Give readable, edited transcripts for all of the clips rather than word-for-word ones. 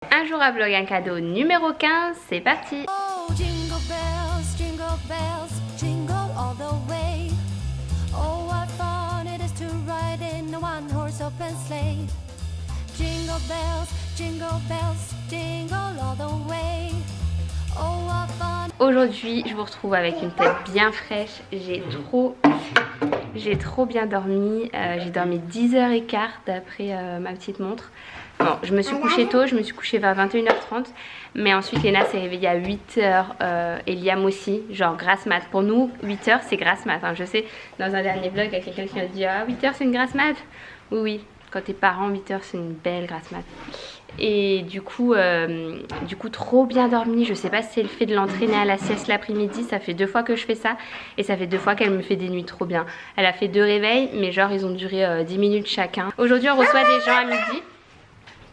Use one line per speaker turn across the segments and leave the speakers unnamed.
Un jour à vlog, un cadeau numéro 15, c'est parti.
Oh, jingle bells, jingle all the way. Oh, what fun it is to ride in a one-horse open sleigh. Jingle bells, jingle all the way. Oh, what fun.
Aujourd'hui, je vous retrouve avec une tête bien fraîche. J'ai trop bien dormi. J'ai dormi 10h15 d'après ma petite montre. Bon, je me suis couchée tôt, je me suis couchée vers 21h30. Mais ensuite, Léna s'est réveillée à 8h. Et Liam aussi, genre grasse mat. Pour nous, 8h c'est grasse mat. Hein. Je sais, dans un dernier vlog, il y a quelqu'un qui a dit ah, 8h c'est une grasse mat. Oui, oui, quand t'es parent, 8h c'est une belle grasse mat. Et du coup, trop bien dormi. Je sais pas si c'est le fait de l'entraîner à la sieste l'après-midi. Ça fait 2 fois que je fais ça. Et ça fait 2 fois qu'elle me fait des nuits trop bien. Elle a fait 2 réveils, mais genre ils ont duré 10 minutes chacun. Aujourd'hui on reçoit des gens à midi.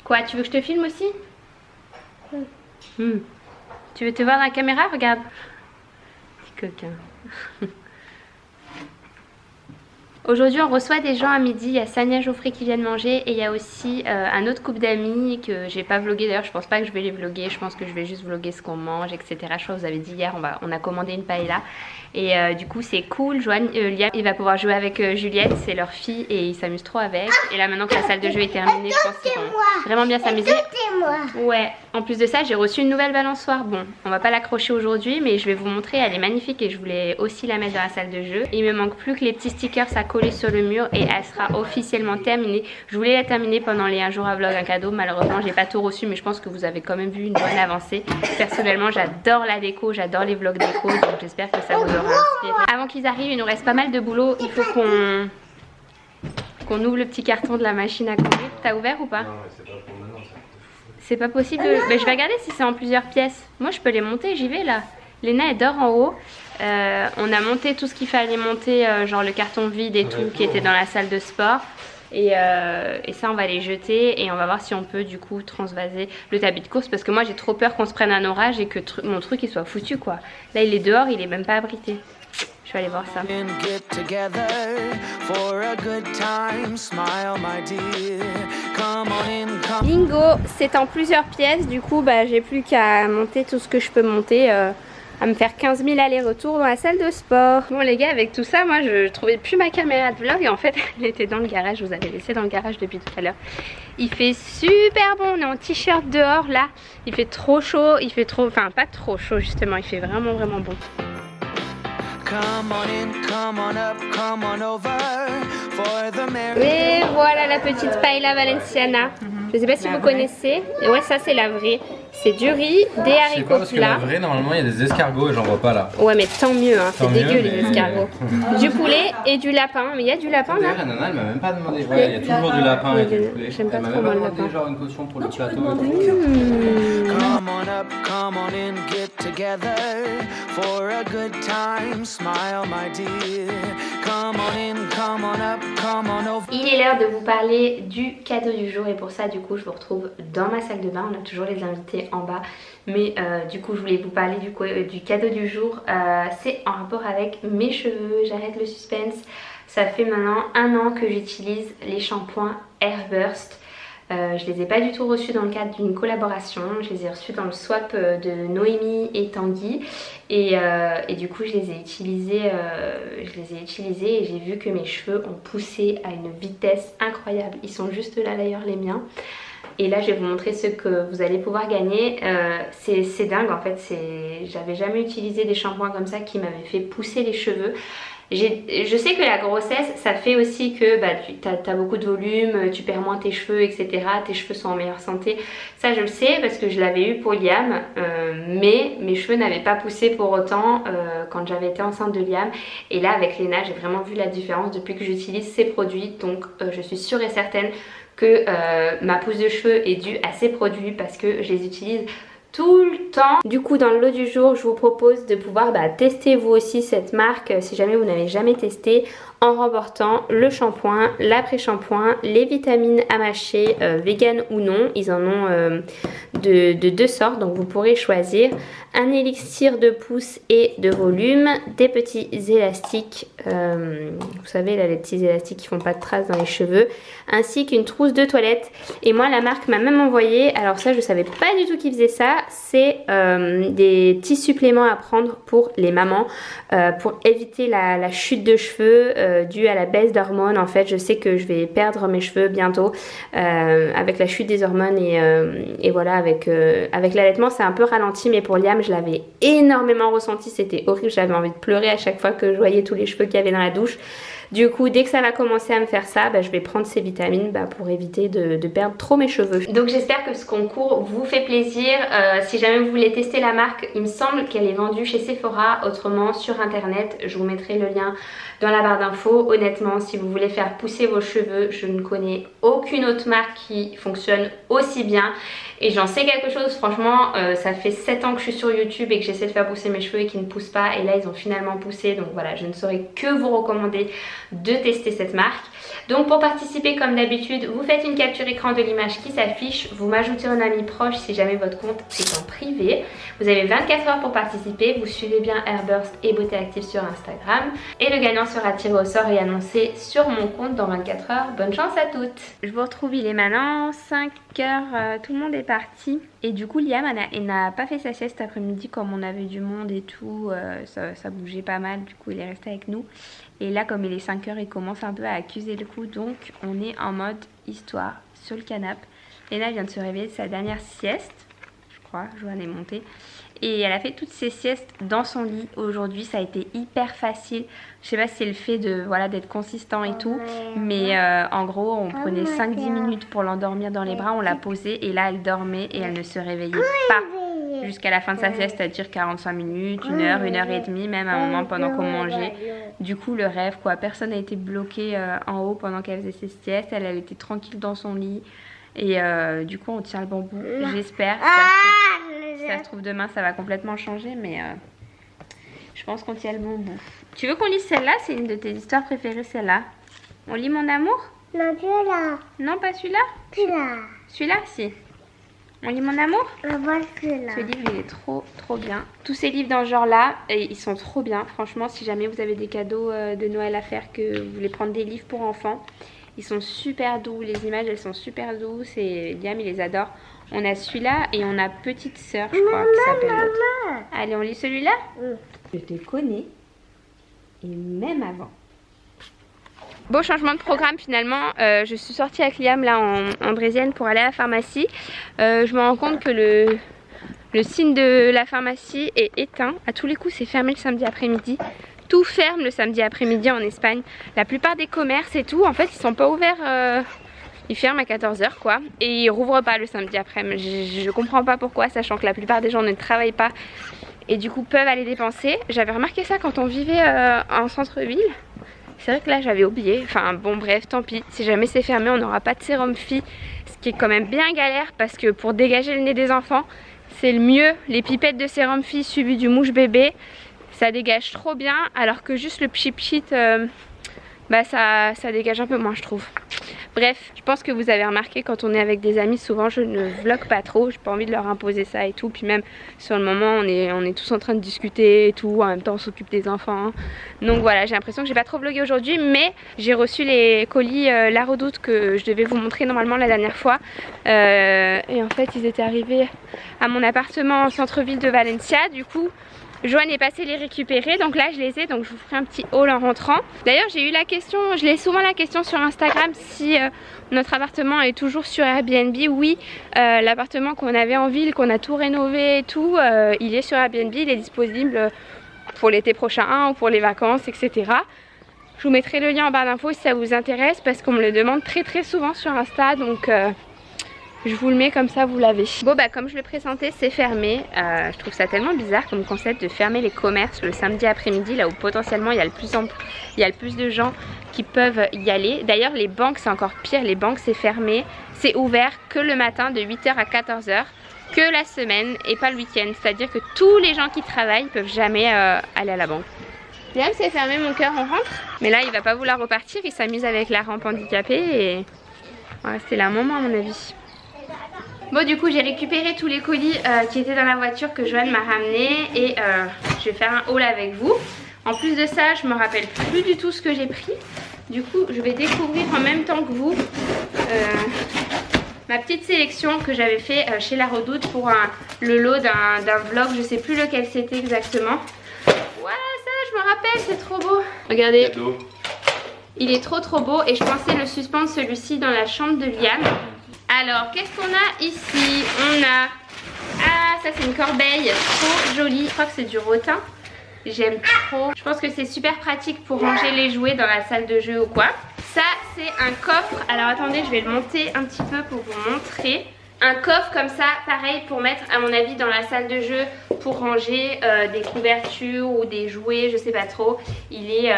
Quoi, tu veux que je te filme aussi? Tu veux te voir dans la caméra? Regarde. Petit coquin. Aujourd'hui on reçoit des gens à midi, il y a Sania Geoffrey qui viennent manger et il y a aussi un autre couple d'amis que j'ai pas vlogué, d'ailleurs je pense pas que je vais les vlogger, je pense que je vais juste vlogger ce qu'on mange, etc. Je crois que vous avez dit hier, on a commandé une paella et du coup c'est cool. Joanne, Liam, il va pouvoir jouer avec Juliette, c'est leur fille et ils s'amusent trop avec. Et là maintenant que la salle de jeu est terminée, je pense qu'ils vont vraiment bien s'amuser. Ouais, en plus de ça j'ai reçu une nouvelle balançoire. Bon, on va pas l'accrocher aujourd'hui mais je vais vous montrer, elle est magnifique et je voulais aussi la mettre dans la salle de jeu. Il me manque plus que les petits stickers à coller sur le mur et elle sera officiellement terminée. Je voulais la terminer pendant les 1 jour à vlog un cadeau, malheureusement j'ai pas tout reçu mais je pense que vous avez quand même vu une bonne avancée. Personnellement j'adore la déco, j'adore les vlogs déco donc j'espère que ça vous aura inspiré. Avant qu'ils arrivent il nous reste pas mal de boulot, il faut qu'on ouvre le petit carton de la machine à conduire. T'as ouvert ou pas? Non mais c'est pas pour maintenant, c'est pas possible de... je vais regarder si c'est en plusieurs pièces. Moi je peux les monter, j'y vais là. Léna elle dort en haut. On a monté tout ce qu'il fallait monter, genre le carton vide et tout qui était dans la salle de sport. Et ça on va les jeter et on va voir si on peut du coup transvaser le tapis de course parce que moi j'ai trop peur qu'on se prenne un orage et que mon truc il soit foutu quoi. Là il est dehors, il est même pas abrité. Je vais aller voir ça. Bingo, c'est en plusieurs pièces, du coup bah, j'ai plus qu'à monter tout ce que je peux monter, à me faire 15 000 allers-retours dans la salle de sport. Bon les gars, avec tout ça, moi je trouvais plus ma caméra de vlog et en fait elle était dans le garage, je vous avais laissé dans le garage depuis tout à l'heure. Il fait super bon, on est en t-shirt dehors là, il fait trop chaud, il fait trop, enfin pas trop chaud justement, il fait vraiment bon. Et voilà la petite paella valenciana. Je sais pas si vous connaissez. Et ouais, ça c'est la vraie. C'est du riz, des haricots plats. Parce que la vraie,
normalement il y a des escargots et j'en vois pas là.
Ouais mais tant mieux, hein. C'est dégueu les escargots. Du poulet et du lapin. Mais il y a du lapin là.
D'ailleurs Nana elle m'a même pas demandé. Ouais, il y a toujours du lapin et du poulet.
J'aime pas trop moi le lapin.
Genre une caution pour le plateau.
Il est l'heure de vous parler du cadeau du jour et pour ça du coup je vous retrouve dans ma salle de bain. On a toujours les invités en bas mais du coup je voulais vous parler du cadeau du jour. C'est en rapport avec mes cheveux, j'arrête le suspense. Ça fait maintenant 1 an que j'utilise les shampoings Airburst. Je les ai pas du tout reçus dans le cadre d'une collaboration, je les ai reçus dans le swap de Noémie et Tanguy et du coup je les ai utilisés et j'ai vu que mes cheveux ont poussé à une vitesse incroyable. Ils sont juste là d'ailleurs les miens. Et là je vais vous montrer ce que vous allez pouvoir gagner. C'est dingue en fait, j'avais jamais utilisé des shampoings comme ça qui m'avaient fait pousser les cheveux. Je sais que la grossesse ça fait aussi que bah, tu as beaucoup de volume, tu perds moins tes cheveux etc, tes cheveux sont en meilleure santé, ça je le sais parce que je l'avais eu pour Liam, mais mes cheveux n'avaient pas poussé pour autant quand j'avais été enceinte de Liam. Et là avec Léna j'ai vraiment vu la différence depuis que j'utilise ces produits, donc je suis sûre et certaine que ma pousse de cheveux est due à ces produits parce que je les utilise tout le temps. Du coup dans le lot du jour je vous propose de pouvoir tester vous aussi cette marque si jamais vous n'avez jamais testé en remportant le shampoing, l'après-shampoing, les vitamines à mâcher, vegan ou non. Ils en ont de deux sortes, donc vous pourrez choisir. Un élixir de pousse et de volume, des petits élastiques, vous savez là, les petits élastiques qui font pas de traces dans les cheveux, ainsi qu'une trousse de toilette. Et moi la marque m'a même envoyé, alors ça je savais pas du tout qu'ils faisaient ça, c'est des petits suppléments à prendre pour les mamans, pour éviter la chute de cheveux due à la baisse d'hormones. En fait je sais que je vais perdre mes cheveux bientôt avec la chute des hormones et voilà, avec l'allaitement c'est un peu ralenti, mais pour Liam je l'avais énormément ressenti, c'était horrible, j'avais envie de pleurer à chaque fois que je voyais tous les cheveux qu'il y avait dans la douche. Du coup dès que ça va commencer à me faire ça, je vais prendre ces vitamines pour éviter de perdre trop mes cheveux. Donc j'espère que ce concours vous fait plaisir. Si jamais vous voulez tester la marque, il me semble qu'elle est vendue chez Sephora, autrement sur internet, je vous mettrai le lien dans la barre d'infos. Honnêtement si vous voulez faire pousser vos cheveux, je ne connais aucune autre marque qui fonctionne aussi bien. Et j'en sais quelque chose, franchement ça fait 7 ans que je suis sur YouTube et que j'essaie de faire pousser mes cheveux et qu'ils ne poussent pas, et là ils ont finalement poussé, donc voilà, je ne saurais que vous recommander de tester cette marque. Donc pour participer comme d'habitude, vous faites une capture écran de l'image qui s'affiche, vous m'ajoutez en ami proche si jamais votre compte est en privé. Vous avez 24 heures pour participer, vous suivez bien Airburst et Beauté Active sur Instagram et le gagnant sera tiré au sort et annoncé sur mon compte dans 24 heures. Bonne chance à toutes. Je vous retrouve, il est maintenant 5 heures, tout le monde est parti. Et du coup Liam il n'a pas fait sa sieste après-midi comme on avait du monde et tout, ça bougeait pas mal, du coup il est resté avec nous. Et là comme il est 5 heures il commence un peu à accuser le coup, donc on est en mode histoire sur le canapé. Léna vient de se réveiller de sa dernière sieste, je crois, Joanne est montée. Et elle a fait toutes ses siestes dans son lit aujourd'hui, ça a été hyper facile. Je sais pas si c'est le fait de voilà d'être consistant et tout, mais en gros on prenait 5-10 minutes pour l'endormir dans les bras, on l'a posée et là elle dormait et elle ne se réveillait pas jusqu'à la fin de sa sieste, c'est-à-dire 45 minutes, 1 heure, 1 heure et demie, même à un moment pendant qu'on mangeait. Du coup le rêve quoi, personne n'a été bloqué en haut pendant qu'elle faisait ses siestes, elle était tranquille dans son lit. Et du coup on tient le bon bout, j'espère. Si ça se trouve demain ça va complètement changer, mais je pense qu'on tient le bon bout. Tu veux qu'on lise celle-là? C'est une de tes histoires préférées, celle-là. On lit Mon amour?
Non, celui-là.
Non, pas celui-là?
Celui-là.
Celui-là, si. On lit Mon amour?
On va celui-là.
Ce livre il est trop bien. Tous ces livres dans ce genre là, ils sont trop bien. Franchement si jamais vous avez des cadeaux de Noël à faire, que vous voulez prendre des livres pour enfants, ils sont super doux, les images elles sont super douces et Liam il les adore. On a celui-là et on a Petite Sœur je crois qui s'appelle l'autre. Allez on lit celui-là. Je te connais et même avant. Beau changement de programme finalement, je suis sortie avec Liam là en draisienne pour aller à la pharmacie. Je me rends compte que le signe de la pharmacie est éteint. À tous les coups c'est fermé le samedi après-midi. Tout ferme le samedi après-midi en Espagne. La plupart des commerces et tout, en fait, ils sont pas ouverts. Ils ferment à 14 h quoi. Et ils rouvrent pas le samedi après-midi. Je comprends pas pourquoi, sachant que la plupart des gens ne travaillent pas. Et du coup, peuvent aller dépenser. J'avais remarqué ça quand on vivait en centre-ville. C'est vrai que là, j'avais oublié. Enfin, bon, bref, tant pis. Si jamais c'est fermé, on n'aura pas de sérum Phi. Ce qui est quand même bien galère parce que pour dégager le nez des enfants, c'est le mieux. Les pipettes de sérum Phi suivies du mouche bébé. Ça dégage trop bien, alors que juste le pchit ça dégage un peu moins je trouve. Bref, je pense que vous avez remarqué quand on est avec des amis, souvent je ne vlog pas trop, j'ai pas envie de leur imposer ça et tout. Puis même sur le moment on est tous en train de discuter et tout, en même temps on s'occupe des enfants. Donc voilà, j'ai l'impression que j'ai pas trop vlogué aujourd'hui, mais j'ai reçu les colis La Redoute que je devais vous montrer normalement la dernière fois. Et en fait ils étaient arrivés à mon appartement en centre-ville de Valencia, du coup Joanne est passée les récupérer, donc là je les ai, donc je vous ferai un petit haul en rentrant. D'ailleurs j'ai eu la question, je l'ai souvent la question sur Instagram, si notre appartement est toujours sur Airbnb. Oui, l'appartement qu'on avait en ville, qu'on a tout rénové et tout, il est sur Airbnb, il est disponible pour l'été prochain ou pour les vacances, etc. Je vous mettrai le lien en barre d'infos si ça vous intéresse, parce qu'on me le demande très souvent sur Insta, donc je vous le mets comme ça, vous l'avez. Bon bah comme je le présentais, c'est fermé. Je trouve ça tellement bizarre comme concept de fermer les commerces le samedi après-midi, là où potentiellement il y a le plus de gens qui peuvent y aller. D'ailleurs les banques c'est encore pire, les banques c'est fermé, c'est ouvert que le matin de 8 h à 14 h, que la semaine et pas le week-end. C'est à dire que tous les gens qui travaillent peuvent jamais aller à la banque. Liam, c'est fermé, mon cœur, on rentre. Mais là, il va pas vouloir repartir, il s'amuse avec la rampe handicapée et on va rester là un moment à mon avis. Bon, du coup, j'ai récupéré tous les colis qui étaient dans la voiture que Joanne m'a ramené et je vais faire un haul avec vous. En plus de ça, je me rappelle plus du tout ce que j'ai pris. Du coup, je vais découvrir en même temps que vous ma petite sélection que j'avais fait chez La Redoute pour le lot d'un vlog. Je sais plus lequel c'était exactement. Ouais, ça, je me rappelle, c'est trop beau. Regardez, il est trop beau et je pensais le suspendre celui-ci dans la chambre de Liam. Alors, qu'est-ce qu'on a ici? On a... Ah, ça c'est une corbeille trop jolie. Je crois que c'est du rotin. J'aime trop. Je pense que c'est super pratique pour ranger les jouets dans la salle de jeu ou quoi. Ça, c'est un coffre. Alors, attendez, je vais le monter un petit peu pour vous montrer. Un coffre comme ça, pareil, pour mettre, à mon avis, dans la salle de jeu, pour ranger des couvertures ou des jouets, je sais pas trop. Il est,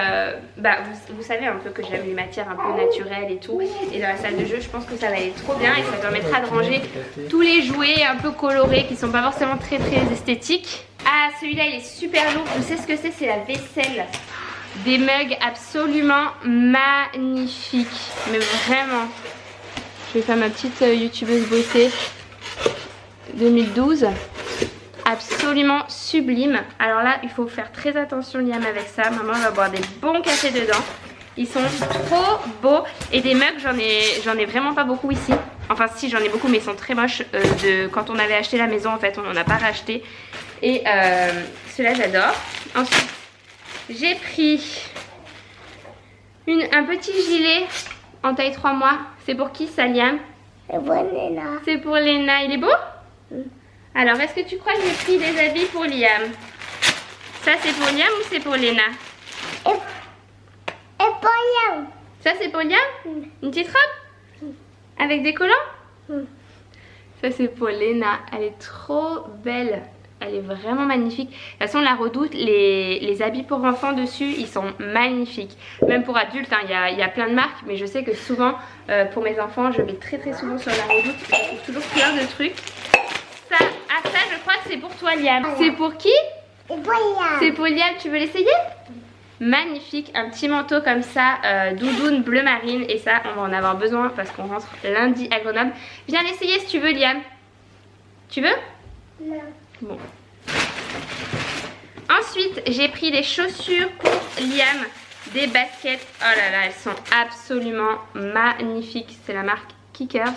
vous savez un peu que j'aime les matières un peu naturelles et tout. Et dans la salle de jeu, je pense que ça va aller trop bien et ça permettra de ranger tous les jouets un peu colorés qui sont pas forcément très esthétiques. Ah, celui-là, il est super lourd. Je sais ce que c'est la vaisselle. Des mugs absolument magnifiques. Mais vraiment. Je vais faire ma petite youtubeuse beauté 2012. Absolument sublime. Alors là, il faut faire très attention, Liam, avec ça. Maman va boire des bons cafés dedans. Ils sont trop beaux. Et des mugs, j'en ai vraiment pas beaucoup ici. Enfin si, j'en ai beaucoup, mais ils sont très moches. Quand on avait acheté la maison, en fait, on n'en a pas racheté. Et ceux-là, j'adore. Ensuite, j'ai pris un petit gilet en taille 3 mois. C'est pour qui ça, Liam?
C'est pour Léna.
C'est pour Léna. Il est beau? Alors, est-ce que tu crois que j'ai pris des habits pour Liam? Ça, c'est pour Liam ou c'est pour Léna?
Et pour Liam.
Ça, c'est pour Liam? Une petite robe? Avec des collants? Ça, c'est pour Léna. Elle est trop belle. Elle est vraiment magnifique. De toute façon, La Redoute, les habits pour enfants dessus, ils sont magnifiques. Même pour adultes, hein, y a plein de marques. Mais je sais que souvent, pour mes enfants, je vais très souvent sur La Redoute. Je trouve toujours plein de trucs. Ça, je crois que c'est pour toi, Liam. C'est pour qui?
C'est pour Liam.
C'est pour Liam, tu veux l'essayer? Magnifique, un petit manteau comme ça, doudoune bleu marine. Et ça, on va en avoir besoin parce qu'on rentre lundi à Grenoble. Viens l'essayer si tu veux, Liam. Tu veux?
Non.
Bon. Ensuite, j'ai pris des chaussures pour Liam, des baskets. Oh là là, elles sont absolument magnifiques. C'est la marque Kickers.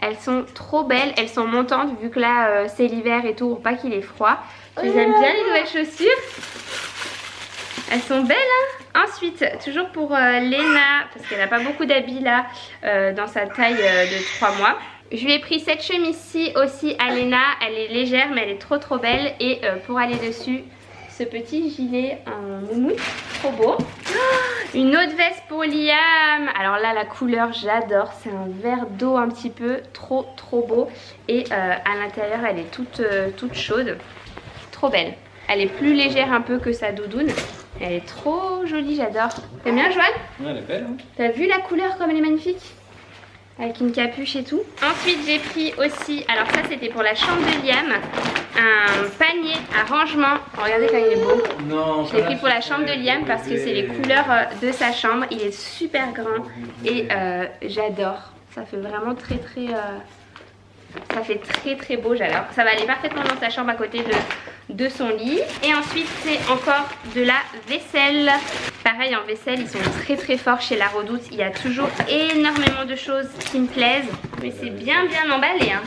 Elles sont trop belles, elles sont montantes vu que là c'est l'hiver et tout, pour pas qu'il ait froid. J'aime bien les nouvelles chaussures. Elles sont belles, hein. Ensuite, toujours pour Léna, parce qu'elle n'a pas beaucoup d'habits là, dans sa taille de 3 mois. Je lui ai pris cette chemise-ci aussi à Léna. Elle est légère mais elle est trop belle. Et pour aller dessus, ce petit gilet en moumoute, trop beau. Une autre veste pour Liam. Alors là, la couleur, j'adore. C'est un vert d'eau un petit peu, trop beau. Et à l'intérieur, elle est toute chaude. Trop belle. Elle est plus légère un peu que sa doudoune. Elle est trop jolie, j'adore. T'aimes bien, Joanne?
Ouais, elle est belle. Hein.
T'as vu la couleur comme elle est magnifique? Avec une capuche et tout. Ensuite, j'ai pris aussi, alors ça c'était pour la chambre de Liam, un panier à rangement. Oh, regardez quand il est beau.
Non,
je l'ai pris pour la chambre de Liam parce que c'est les couleurs de sa chambre. Il est super grand et j'adore. Ça fait vraiment ça fait très beau, j'adore. Ça va aller parfaitement dans sa chambre à côté de son lit. Et ensuite, c'est encore de la vaisselle. Pareil, en vaisselle, ils sont très forts chez La Redoute. Il y a toujours énormément de choses qui me plaisent. Mais c'est bien emballé, hein.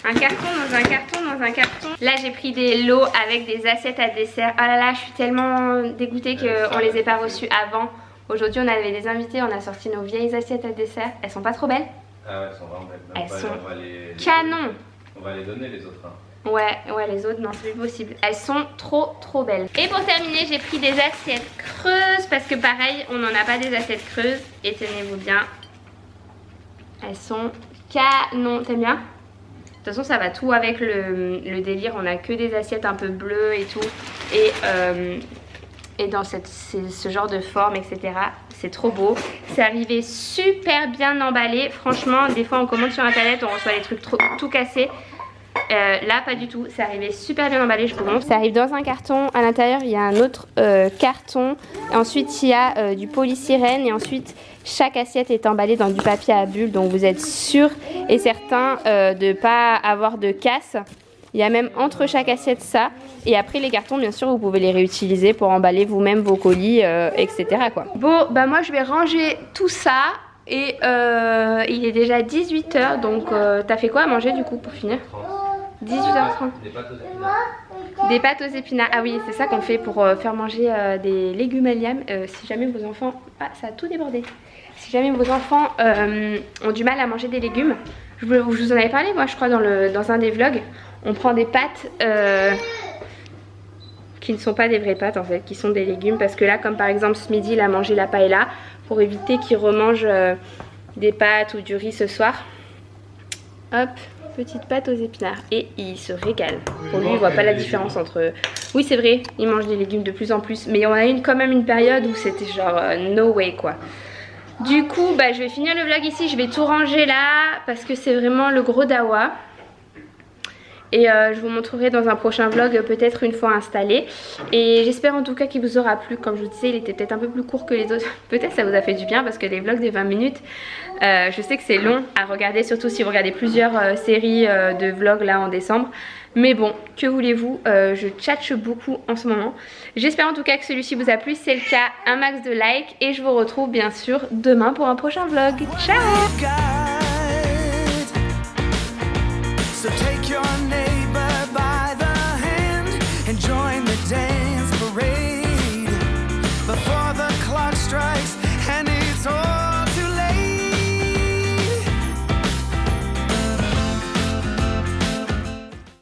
Un carton dans un carton dans un carton. Là, j'ai pris des lots avec des assiettes à dessert. Oh là là, je suis tellement dégoûtée qu'on les ait pas reçues avant. Aujourd'hui, on avait des invités, on a sorti nos vieilles assiettes à dessert. Elles sont pas trop belles?
Ah ouais, elles sont vraiment belles.
Elles sont canon.
On va les donner les autres. Hein.
Ouais, les autres, non, c'est plus possible. Elles sont trop belles. Et pour terminer, j'ai pris des assiettes creuses parce que pareil, on n'en a pas des assiettes creuses. Et tenez-vous bien, elles sont canon. T'aimes bien? De toute façon, ça va tout avec le délire. On a que des assiettes un peu bleues et tout. Et dans ce genre de forme, etc. C'est trop beau. C'est arrivé super bien emballé. Franchement, des fois, on commande sur internet, on reçoit des trucs tout cassés. Là pas du tout, c'est arrivé super bien emballé, je vous montre. Ça arrive dans un carton, à l'intérieur il y a un autre carton. Et ensuite il y a du polystyrène et ensuite chaque assiette est emballée dans du papier à bulles. Donc vous êtes sûr et certain de ne pas avoir de casse. Il y a même entre chaque assiette ça. Et après les cartons bien sûr vous pouvez les réutiliser pour emballer vous-même vos colis etc. quoi. Bon bah moi je vais ranger tout ça. Et il est déjà 18 h donc t'as fait quoi à manger du coup pour finir? 18h30.
Des pâtes aux épinards.
Des pâtes aux épinards. Ah oui, c'est ça qu'on fait pour faire manger des légumes à liam. Si jamais vos enfants... Ah, ça a tout débordé. Si jamais vos enfants ont du mal à manger des légumes, je vous en avais parlé moi je crois dans un des vlogs. On prend des pâtes qui ne sont pas des vraies pâtes en fait, qui sont des légumes. Parce que là, comme par exemple ce midi, il a mangé la paella. Pour éviter qu'il remange des pâtes ou du riz ce soir. Hop, petite pâte aux épinards. Et il se régale. Pour lui, il voit pas la différence entre... Oui, c'est vrai, il mange des légumes de plus en plus. Mais on a eu quand même une période où c'était genre no way quoi. Du coup, bah, je vais finir le vlog ici. Je vais tout ranger là parce que c'est vraiment le gros dawa. Et je vous montrerai dans un prochain vlog peut-être une fois installé. Et j'espère en tout cas qu'il vous aura plu. Comme je vous disais, il était peut-être un peu plus court que les autres. Peut-être ça vous a fait du bien parce que les vlogs de 20 minutes, je sais que c'est long à regarder. Surtout si vous regardez plusieurs séries de vlogs là en décembre. Mais bon, que voulez-vous, je tchatche beaucoup en ce moment. J'espère en tout cas que celui-ci vous a plu. C'est le cas, un max de likes. Et je vous retrouve bien sûr demain pour un prochain vlog. Ciao!